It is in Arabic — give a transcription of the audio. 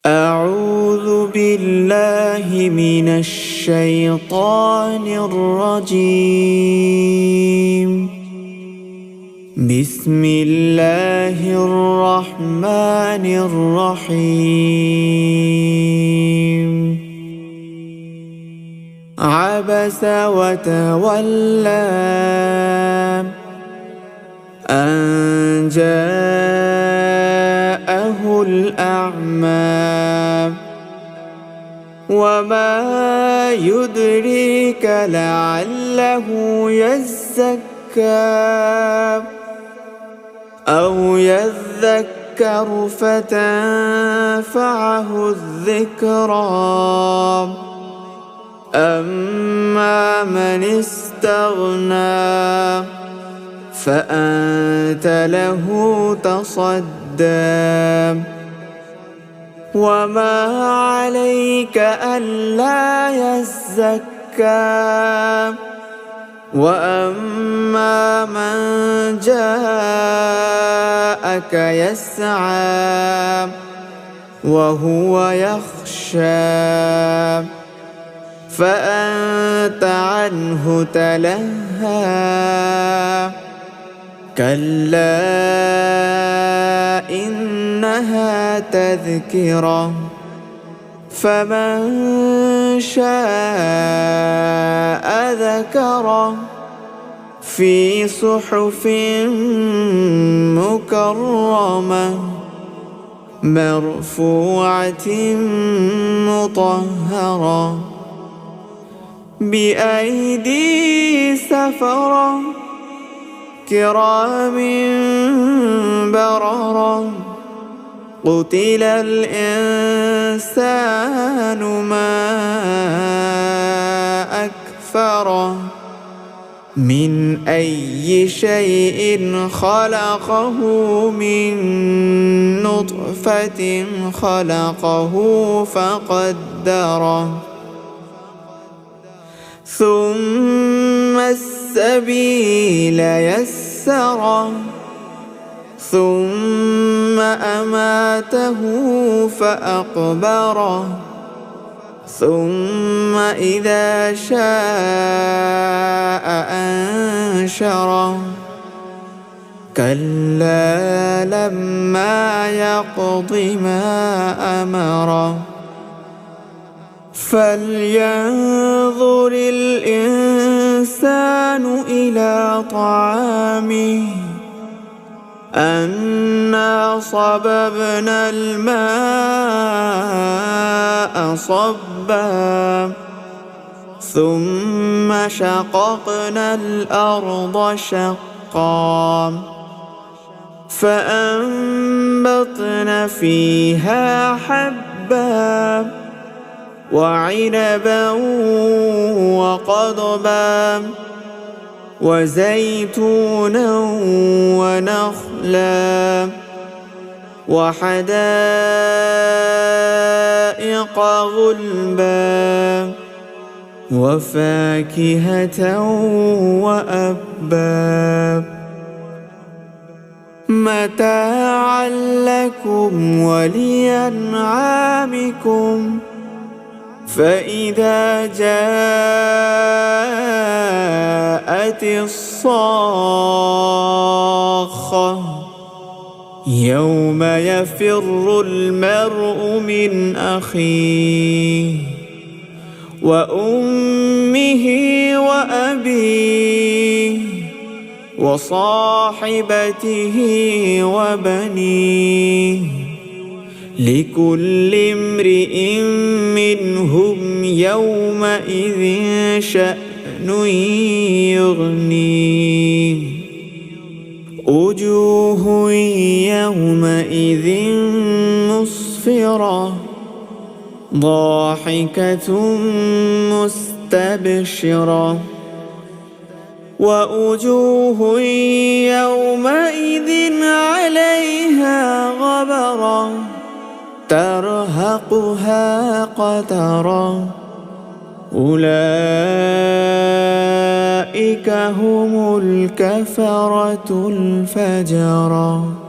أعوذ بالله من الشيطان الرجيم. بسم الله الرحمن الرحيم. عبس وتولى أن جاءه الأعمى وما يدريك لعله يزكى أو يذكر فتنفعه الذكرى أما من استغنى فأنت له تصدى وما عليك ألا يزكى وأما من جاءك يسعى وهو يخشى فأنت عنه تلهى كلا إنها تذكرة فمن شاء ذكره في صحف مكرمة مرفوعة مطهرة بأيدي سفرة كرام بررة قتل الإنسان ما أكفره من أي شيء خلقه من نطفة خلقه فقدره ثم السبيل يسره ثم أماته فأقبره ثم إذا شاء أنشره كلا لما يقض ما أمره فلينظر الإنسان إلى طعامه أنا صببنا الماء صبا ثم شققنا الأرض شقا فأنبتنا فيها حبا وعنبا وقضبا وزيتونا ونخلا وحدائق غلبا وفاكهة وأبا متاعا لكم ولأنعامكم فإذا جاءت الصاخة يوم يفر المرء من أخيه وأمه وأبيه وصاحبته وبنيه لكل امرئ منهم يومئذ شأن يغنيه وجوه يومئذ مسفرة ضاحكة مستبشرة ووجوه يومئذ عليها غبرة ترهقها قترة أولئك هم الكفرة الفجرة.